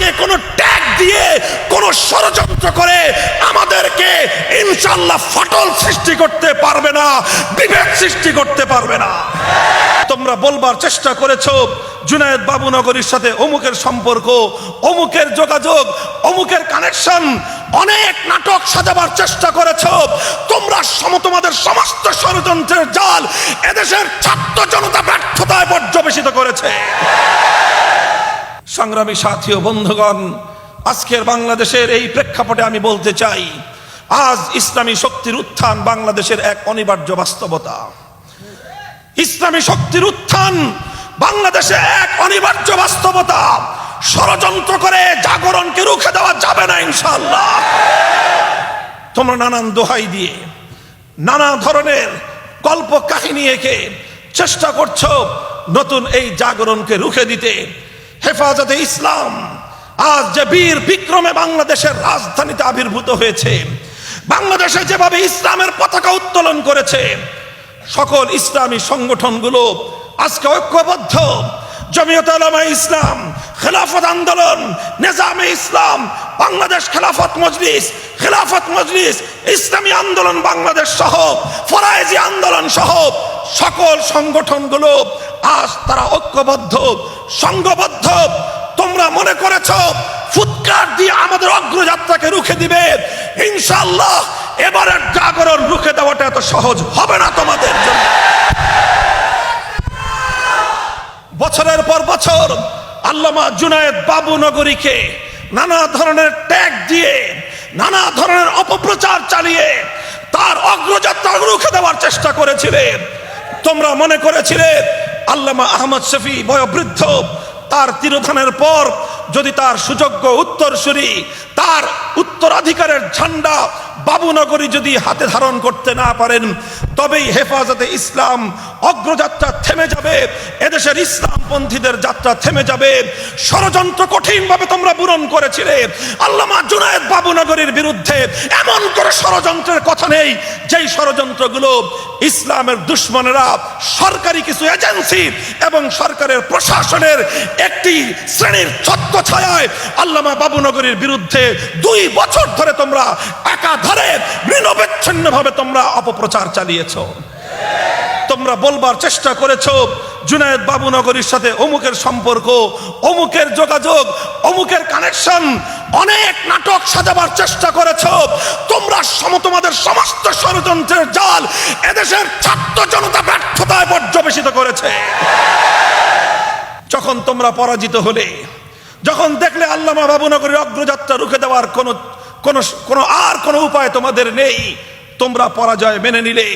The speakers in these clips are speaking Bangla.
আমাদেরকে কোনো ট্যাগ দিয়ে কোনো ষড়যন্ত্র করে আমাদেরকে ইনশাআল্লাহ ফাটল সৃষ্টি করতে পারবে না, বিভেদ সৃষ্টি করতে পারবে না। তোমরা বলবার চেষ্টা করেছো জুনায়েদ বাবুনগরীর সাথে অমুকের সম্পর্ক, অমুকের যোগাযোগ, অমুকের কানেকশন, অনেক নাটক সাজাবার চেষ্টা করেছো। তোমরা তোমাদের সমস্ত ষড়যন্ত্রের জাল এদেশের ছাত্র জনতা ব্যর্থতায় পর্যবেসিত করেছে। সংগ্রামী সাথী ও বন্ধুগণ, আজকের বাংলাদেশের এই প্রেক্ষাপটে আমি বলতে চাই, আজ ইসলামী শক্তির উত্থান বাংলাদেশের এক অনিবার্য বাস্তবতা। ইসলামী শক্তির উত্থান বাংলাদেশে এক অনিবার্য বাস্তবতা। ষড়যন্ত্র করে জাগরণকে রুখে দেওয়া যাবে না ইনশাআল্লাহ। তোমরা নানান দোহাই দিয়ে, নানা ধরনের গল্প কাহিনী এঁকে চেষ্টা করছো নতুন এই জাগরণকে রুখে দিতে। হেফাজতে ইসলাম আজ যে বীর বিক্রমে বাংলাদেশের রাজধানীতে আবির্ভূত হয়েছে, বাংলাদেশে যেভাবে ইসলামের পতাকা উত্তোলন করেছে, সকল ইসলামী সংগঠনগুলো আজকে ঐক্যবদ্ধ। জমিয়তে উলামায়ে ইসলাম, খেলাফত আন্দোলন, নিজামে ইসলাম, বাংলাদেশ খেলাফত মজলিস, ইসলামী আন্দোলন বাংলাদেশ সহ ফরায়েজি আন্দোলন সহ সকল সংগঠনগুলো আজ তারা ঐক্যবদ্ধ, সংঘবদ্ধ। তোমরা মনে করেছো ফুৎকার দিয়ে আমাদের অগ্রযাত্রাকে রুখে দিবে। ইনশাআল্লাহ এবারের জাগরণ রুখে দেওয়াটা এত সহজ হবে না তোমাদের জন্য। বছরের পর বছর আল্লামা জুনায়েদ বাবুনগরীকে নানা ধরনের ট্যাগ দিয়ে, নানা ধরনের অপপ্রচার চালিয়ে তার অগ্রযাত্রা রুখে দেওয়ার চেষ্টা করেছিলেন। তোমরা মনে করেছিলে আল্লামা আহমদ শফি বয়োবৃদ্ধ, তার তিরোধানের পর যদি তার সুযোগ্য উত্তরসূরি, তার উত্তরাধিকারের ঝান্ডা বাবুনগরী যদি হাতে ধারণ করতে না পারেন, তবেই হেফাজতে ইসলাম অগ্রযাত্রা থেমে যাবে, এদেশের ইসলামপন্থীদের যাত্রা থেমে যাবে। ষড়যন্ত্র কঠিনভাবে তোমরা পূরণ করেছিলে। আল্লামা জুনায়েদ বাবুনগরীর বিরুদ্ধে এমন করে ষড়যন্ত্রের কথা নেই যেই ষড়যন্ত্রগুলো ইসলামের দুশ্মনেরা, সরকারি কিছু এজেন্সি এবং সরকারের প্রশাসনের একটি শ্রেণীর ছত্রছায়ায় আল্লামা বাবুনগরীর বিরুদ্ধে 2 বছর ধরে তোমরা একাধারে নিরবচ্ছিন্নভাবে তোমরা অপপ্রচার চালিয়েছো। তোমরা বলবার চেষ্টা করেছো জুনায়েদ বাবুনগরীর সাথে অমুকের সম্পর্ক, অমুকের যোগাযোগ, অমুকের কানেকশন, অনেক নাটক সাজাবার চেষ্টা করেছো। তোমরা তোমাদের সমস্ত ষড়যন্ত্রের জাল এদেশের ছাত্র জনতা ব্যর্থতায় পর্যবেসিত করেছে। যখন তোমরা পরাজিত হলে, যখন দেখলে আল্লামা বাবুনগরীর অগ্রযাত্রা রুখে দেওয়ার কোনো উপায় তোমাদের নেই, তোমরা পরাজয় মেনে নিলে।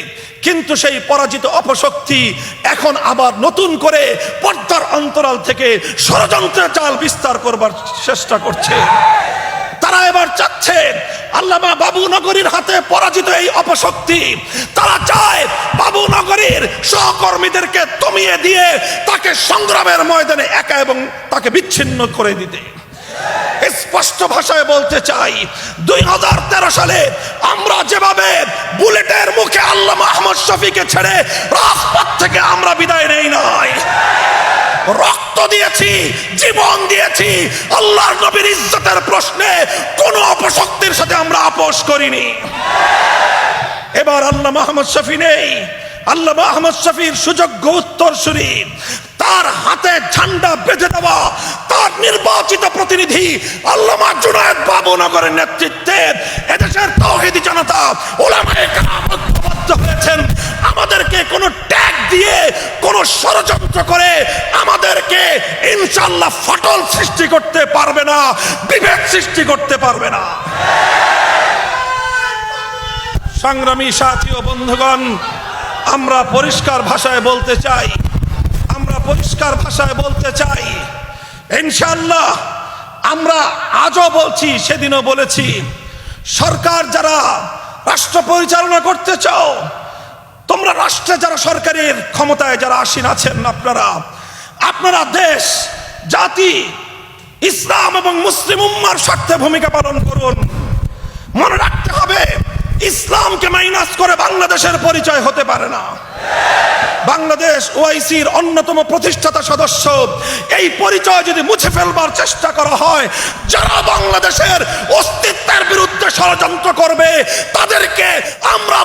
কিন্তু সেই পরাজিত অপশক্তি এখন আবার নতুন করে পর্দার অন্তরাল থেকে ষড়যন্ত্রের জাল বিস্তার করবার চেষ্টা করছে। তারা এবার চাচ্ছে আল্লামা বাবুনগরীর হাতে পরাজিত এই অপশক্তি, তারা চায় বাবুনগরীর সহকর্মীদেরকে দমিয়ে দিয়ে তাকে সংগ্রামের ময়দানে একা এবং তাকে বিচ্ছিন্ন করে দিতে। স্পষ্ট ভাষায় বলতে চাই, 2013 সালে আমরা যেভাবে বুলেটের মুখে আল্লামা আহমদ শফিকে ছেড়ে রাজপথ থেকে আমরা বিদায় নেই নাই, রক্ত দিয়েছি, জীবন দিয়েছি, আল্লাহর নবীর ইজ্জতের প্রশ্নে কোন অপশক্তির সাথে আমরা আপোষ করিনি। এবার আল্লামা আহমদ শফি নেই, আল্লামা আহমদ শফির সুযোগ্য উত্তরসূরি, তার হাতে ঝান্ডা বেঁধে দেওয়া তার নির্বাচিত প্রতিনিধি আল্লামা জুনায়েদ বাবুনগরের নেতৃত্বে এদেশের তাওহীদি জনতা উলামায়ে কেরাম ঐক্যবদ্ধ হয়েছেন। আমাদেরকে কোনো ট্যাগ দিয়ে, কোনো ষড়যন্ত্র করে আমাদেরকে ইনশাআল্লাহ ফাটল সৃষ্টি করতে পারবে না, বিভেদ সৃষ্টি করতে পারবে না। সংগ্রামী সাথী ও বন্ধুগণ, আমরা পরিষ্কার ভাষায় বলতে চাই, ইনশাআল্লাহ আমরা আজও বলছি, সেদিনও বলেছি, সরকার যারা রাষ্ট্র পরিচালনা করতে চাও, তোমরা রাষ্ট্রে যারা সরকারের ক্ষমতায় যারা আসীন আছেন, আপনারা দেশ, জাতি, ইসলাম এবং মুসলিম উম্মার স্বার্থে ভূমিকা পালন করুন। মনে রাখতে হবে ইসলামকে মাইনাস করে বাংলাদেশের পরিচয় হতে পারে না। বাংলাদেশ ওআইসির অন্যতম প্রতিষ্ঠাতা সদস্য, এই পরিচয় যদি মুছে ফেলবার চেষ্টা করা হয়, যারা বাংলাদেশের অস্তিত্বের বিরুদ্ধে ষড়যন্ত্র করবে তাদেরকে আমরা